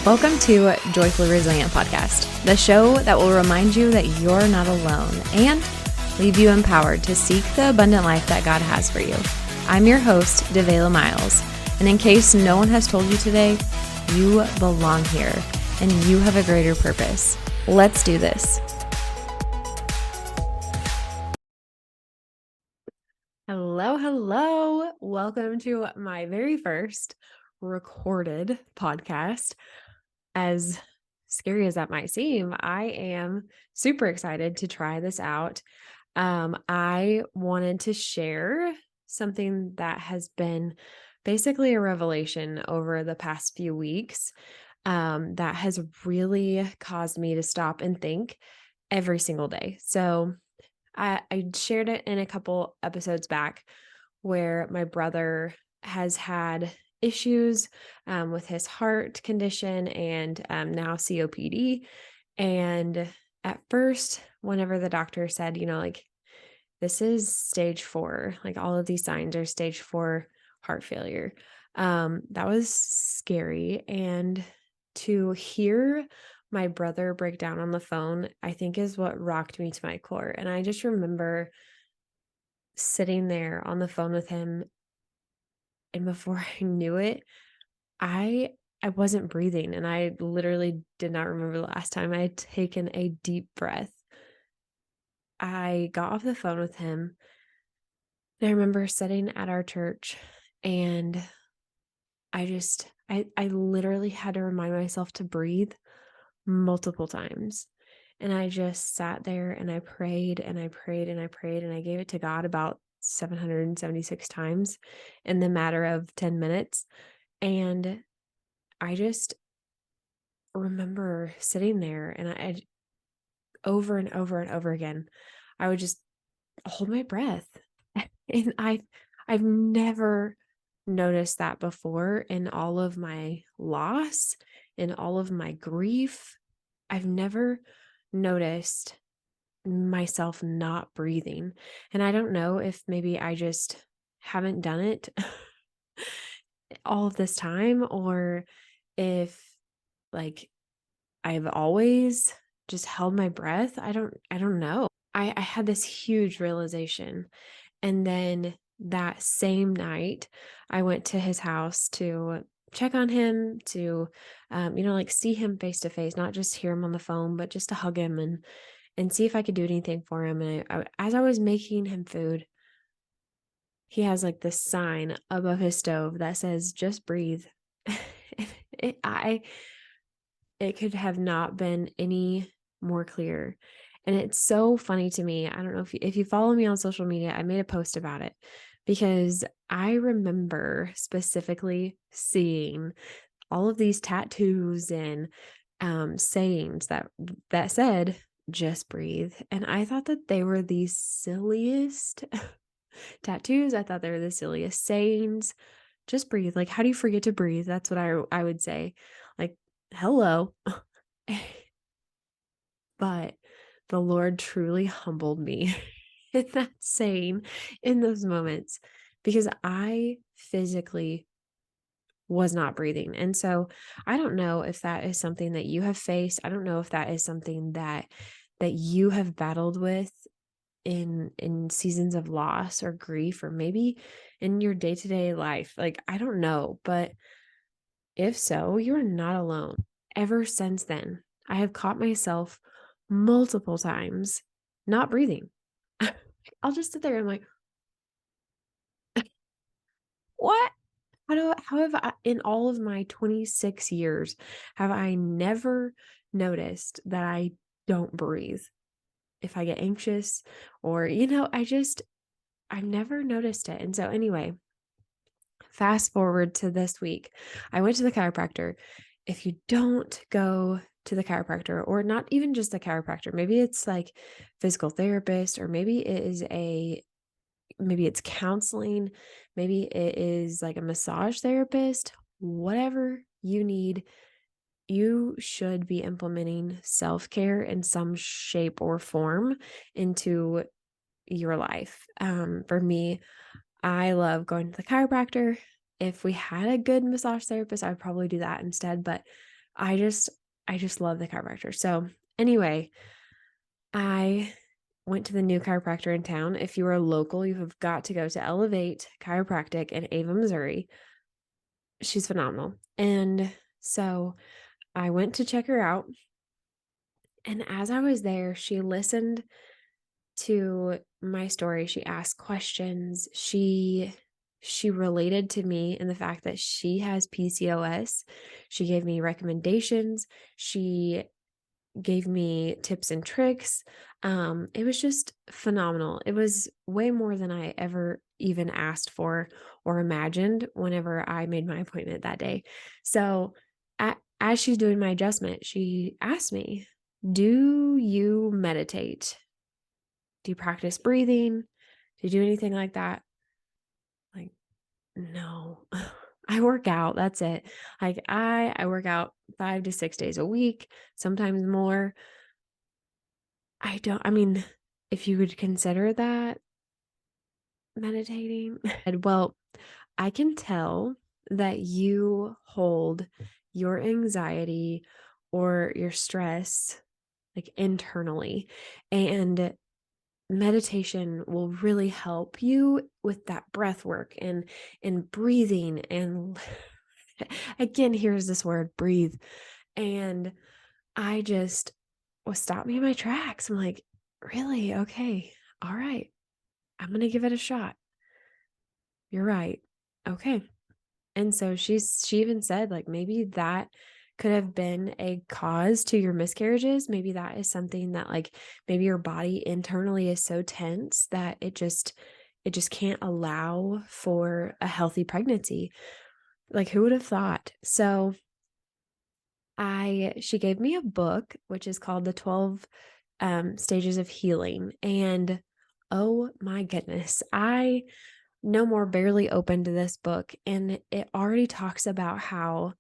Welcome to Joyfully Resilient Podcast, the show that will remind you that you're not alone and leave you empowered to seek the abundant life that God has for you. I'm your host, Devela Miles, and in case no one has told you today, you belong here and you have a greater purpose. Let's do this. Hello. Welcome to my very first recorded podcast. As scary as that might seem, I am super excited to try this out. I wanted to share something that has been basically a revelation over the past few weeks, that has really caused me to stop and think every single day. So I shared it in a couple episodes back where my brother has had issues with his heart condition and now COPD. And at first, whenever the doctor said, this is stage 4, like all of these signs are stage 4 heart failure, that was scary. And to hear my brother break down on the phone, I think is what rocked me to my core. And I just remember sitting there on the phone with him, and before I knew it, I wasn't breathing, and I literally did not remember the last time I had taken a deep breath. I got off the phone with him, and I remember sitting at our church, and I literally had to remind myself to breathe multiple times. And I just sat there and I prayed and I prayed and I prayed and I gave it to God about 776 times in the matter of 10 minutes. And I just remember sitting there and I over and over and over again, I would just hold my breath. And I've never noticed that before in all of my loss, in all of my grief. I've never noticed myself not breathing. And I don't know if maybe I just haven't done it all of this time, or if like I've always just held my breath. I don't know. I had this huge realization. And then that same night, I went to his house to check on him, to see him face to face, not just hear him on the phone, but just to hug him and see if I could do anything for him. And as I was making him food, he has like this sign above his stove that says, "Just breathe." it, I, it could have not been any more clear. And it's so funny to me. I don't know if you follow me on social media, I made a post about it because I remember specifically seeing all of these tattoos and sayings that said, "Just breathe." And I thought that they were the silliest tattoos. I thought they were the silliest sayings. Just breathe. Like, how do you forget to breathe? That's what I would say. Like, hello. But the Lord truly humbled me in that saying, in those moments, because I physically was not breathing. And so I don't know if that is something that you have faced. I don't know if that is something that you have battled with in seasons of loss or grief, or maybe in your day-to-day life. Like, I don't know, but if so, you're not alone. Ever since then, I have caught myself multiple times not breathing. I'll just sit there and I'm like, what? How have I, in all of my 26 years, have I never noticed that I don't breathe? If I get anxious or, I've never noticed it. And so anyway, fast forward to this week, I went to the chiropractor. If you don't go to the chiropractor, or not even just the chiropractor, maybe it's like physical therapist, or maybe maybe it's counseling, maybe it is like a massage therapist, whatever you need, you should be implementing self-care in some shape or form into your life. For me, I love going to the chiropractor. If we had a good massage therapist, I would probably do that instead. But I just I just love the chiropractor. So, anyway, I went to the new chiropractor in town. If you are local, you have got to go to Elevate Chiropractic in Ava, Missouri. She's phenomenal. And so I went to check her out. And as I was there, she listened to my story. She asked questions. She related to me in the fact that she has PCOS. She gave me recommendations. She gave me tips and tricks. It was just phenomenal. It was way more than I ever even asked for or imagined whenever I made my appointment that day. So, as she's doing my adjustment, she asked me, "Do you meditate? Do you practice breathing? Do you do anything like that?" Like, no. I work out. That's it. Like I work out 5 to 6 days a week, sometimes more. I mean, if you would consider that meditating. And well, I can tell that you hold your anxiety or your stress like internally, and meditation will really help you with that breath work and breathing and again, here's this word, breathe. And I just was stopped me in my tracks. I'm like, really? Okay. All right. I'm going to give it a shot. You're right. Okay. And so she even said like maybe that could have been a cause to your miscarriages. Maybe that is something that like maybe your body internally is so tense that it just can't allow for a healthy pregnancy. Like who would have thought? So she gave me a book which is called The 12 Stages of Healing. And oh my goodness, I no more barely opened this book, and it already talks about how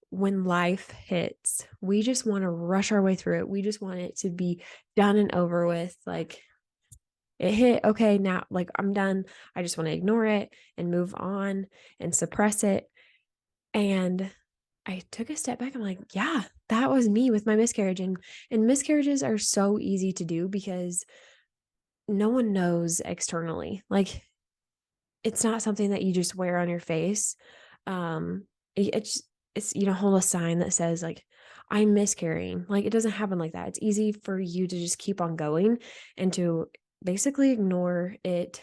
when life hits, we just want to rush our way through it. We just want it to be done and over with. Like it hit, okay, now like I'm done. I just want to ignore it and move on and suppress it. And I took a step back. I'm like, yeah, that was me with my miscarriage. And miscarriages are so easy to do because no one knows externally. Like it's not something that you just wear on your face. Um, it's you don't hold a sign that says like I'm miscarrying. Like it doesn't happen like that. It's easy for you to just keep on going and to basically ignore it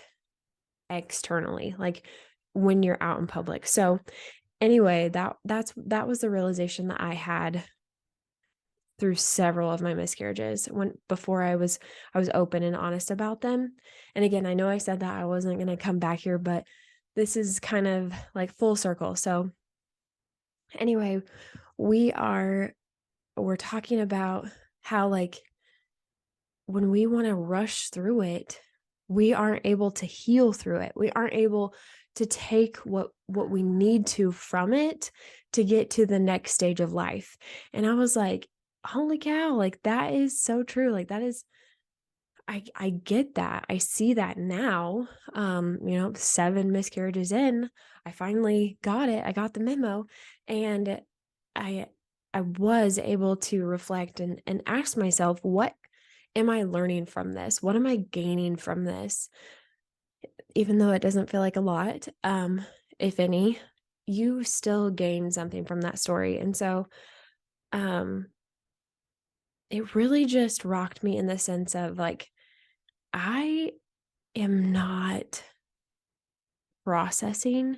externally, like when you're out in public. So anyway, that was the realization that I had through several of my miscarriages when before I was open and honest about them. And again, I know I said that I wasn't going to come back here, but this is kind of like full circle. So anyway, we are we're talking about how like when we want to rush through it, we aren't able to heal through it. We aren't able to take what we need to from it to get to the next stage of life. And I was like, holy cow, like that is so true. Like that is I get that. I see that now. 7 miscarriages in, I finally got it. I got the memo, and I I was able to reflect and ask myself, what am I learning from this? What am I gaining from this? Even though it doesn't feel like a lot, if any, you still gain something from that story. And so um it really just rocked me in the sense of like I am not processing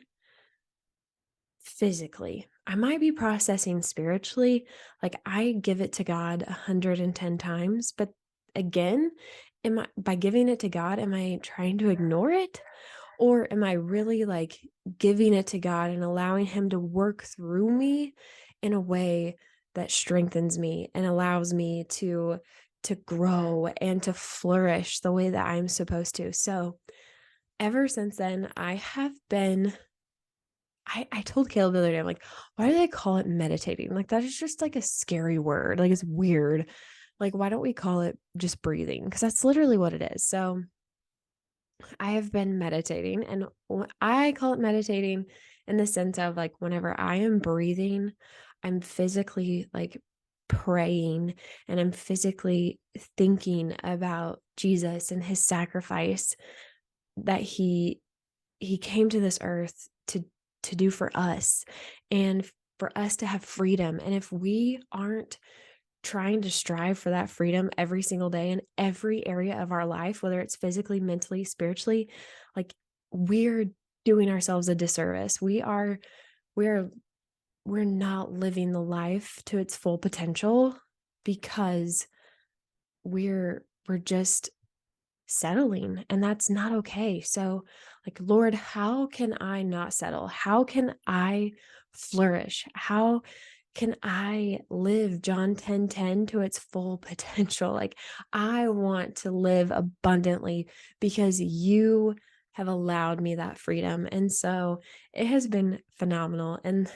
physically. I might be processing spiritually. Like I give it to God 110 times, but again, am I by giving it to God, am I trying to ignore it? Or am I really like giving it to God and allowing him to work through me in a way that strengthens me and allows me to grow and to flourish the way that I'm supposed to. So, ever since then, I have been I told Caleb the other day, I'm like, why do they call it meditating? Like, that is just like a scary word. Like, it's weird. Like, why don't we call it just breathing? Because that's literally what it is. So, I have been meditating, and I call it meditating. in the sense of like whenever I am breathing, I'm physically like praying and I'm physically thinking about Jesus and his sacrifice that he came to this earth to do for us and for us to have freedom. And if we aren't trying to strive for that freedom every single day in every area of our life, whether it's physically, mentally, spiritually, like we're doing ourselves a disservice. We're we're not living the life to its full potential because we're just settling, and that's not okay. So, like, Lord, how can I not settle? How can I flourish? How can I live John 10:10 to its full potential? Like, I want to live abundantly because you have allowed me that freedom. And so it has been phenomenal. And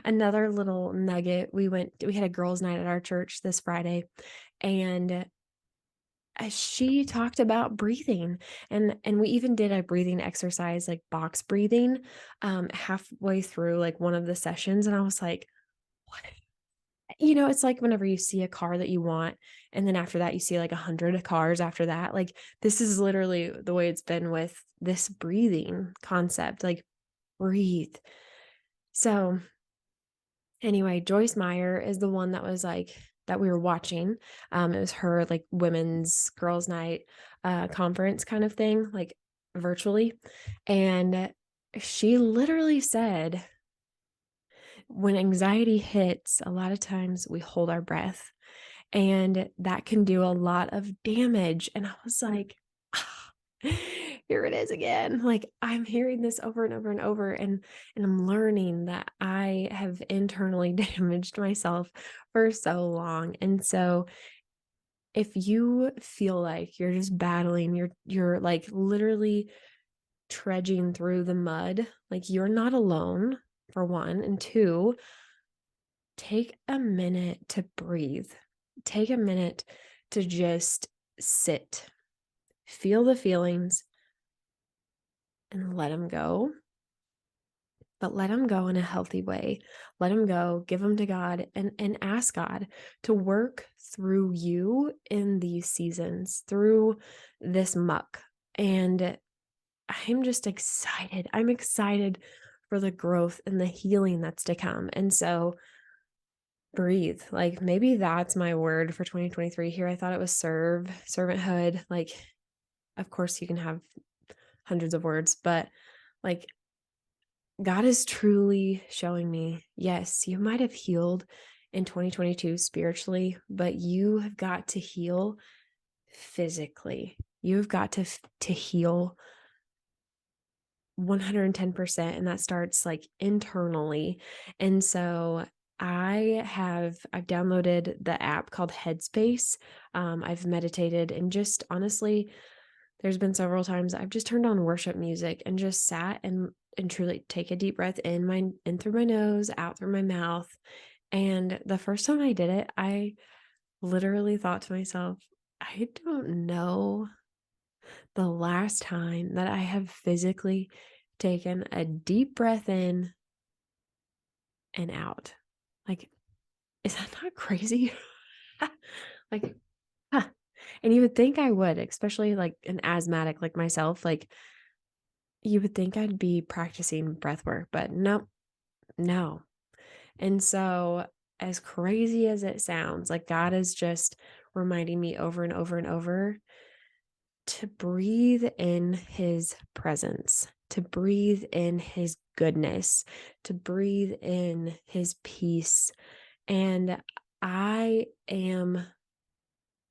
another little nugget, we had a girls' night at our church this Friday, and she talked about breathing, and we even did a breathing exercise, like box breathing, halfway through like one of the sessions, and I was like, what? It's like whenever you see a car that you want, and then after that you see like 100 cars after that. Like, this is literally the way it's been with this breathing concept, like breathe. So anyway, Joyce Meyer is the one that was like that we were watching. It was her like women's girls' night conference kind of thing, like virtually. And she literally said, when anxiety hits, a lot of times we hold our breath, and that can do a lot of damage. And I was like, here it is again. Like, I'm hearing this over and over and over, and I'm learning that I have internally damaged myself for so long. And so if you feel like you're just battling, you're like literally trudging through the mud, like, you're not alone, for one, and two, take a minute to breathe. Take a minute to just sit, feel the feelings, and let them go. But let them go in a healthy way. Let them go, give them to God, and ask God to work through you in these seasons, through this muck. And I'm just excited. I'm excited for the growth and the healing that's to come. And so breathe. Like, maybe that's my word for 2023 here. I thought it was servanthood. Like, of course you can have hundreds of words, but like, God is truly showing me, yes, you might have healed in 2022 spiritually, but you have got to heal physically. You've got to heal 110%, and that starts like internally. And so I've downloaded the app called Headspace. I've meditated, and just honestly, there's been several times I've just turned on worship music and just sat and truly take a deep breath in through my nose, out through my mouth. And the first time I did it, I literally thought to myself, I don't know the last time that I have physically taken a deep breath in and out. Like, is that not crazy? Like, huh. And you would think I would, especially like an asthmatic like myself. Like, you would think I'd be practicing breath work, but nope, no. And so, as crazy as it sounds, like, God is just reminding me over and over and over to breathe in his presence, to breathe in his goodness, to breathe in his peace. And I am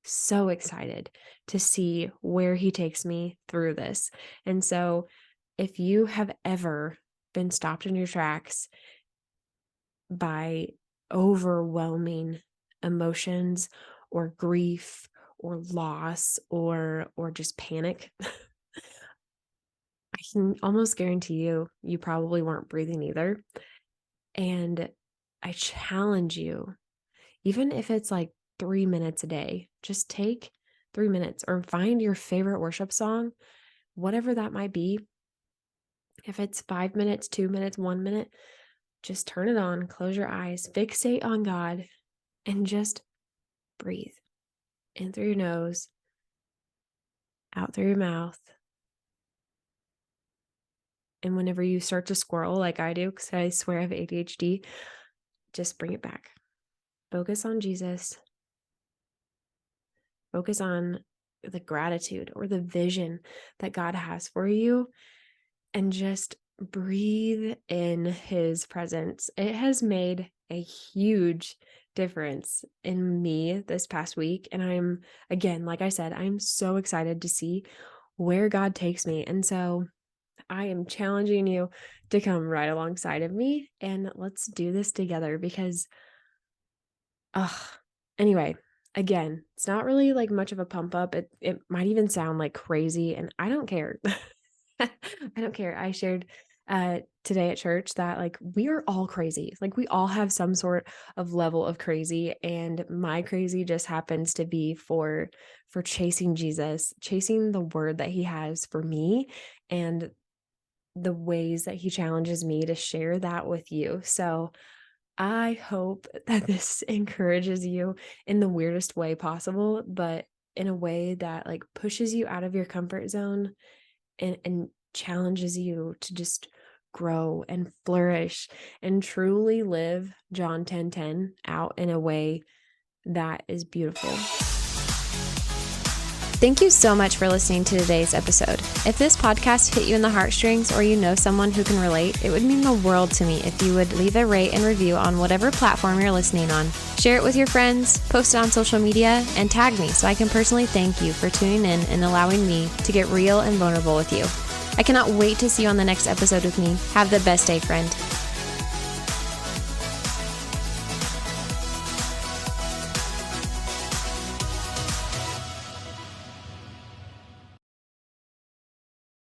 so excited to see where he takes me through this. And so, if you have ever been stopped in your tracks by overwhelming emotions or grief or loss or just panic, I can almost guarantee you probably weren't breathing either. And I challenge you, even if it's like 3 minutes a day, just take 3 minutes or find your favorite worship song, whatever that might be, If it's 5 minutes, 2 minutes, 1 minute, just turn it on, close your eyes, fixate on God, and just breathe in through your nose, out through your mouth. And whenever you start to squirrel like I do, because I swear I have ADHD, just bring it back. Focus on Jesus. Focus on the gratitude or the vision that God has for you, and just breathe in his presence. It has made a huge difference in me this past week. And I'm, again, like I said, I'm so excited to see where God takes me. And so I am challenging you to come right alongside of me and let's do this together because, anyway, again, it's not really like much of a pump up. It might even sound like crazy, and I don't care. I don't care. I shared today at church that like we are all crazy. Like we all have some sort of level of crazy, and my crazy just happens to be for chasing Jesus, chasing the word that he has for me and the ways that he challenges me to share that with you. So I hope that this encourages you in the weirdest way possible, but in a way that like pushes you out of your comfort zone and challenges you to just grow and flourish and truly live John 10:10 out in a way that is beautiful. Thank you so much for listening to today's episode. If this podcast hit you in the heartstrings or you know someone who can relate, it would mean the world to me if you would leave a rate and review on whatever platform you're listening on. Share it with your friends, post it on social media, and tag me so I can personally thank you for tuning in and allowing me to get real and vulnerable with you. I cannot wait to see you on the next episode with me. Have the best day, friend.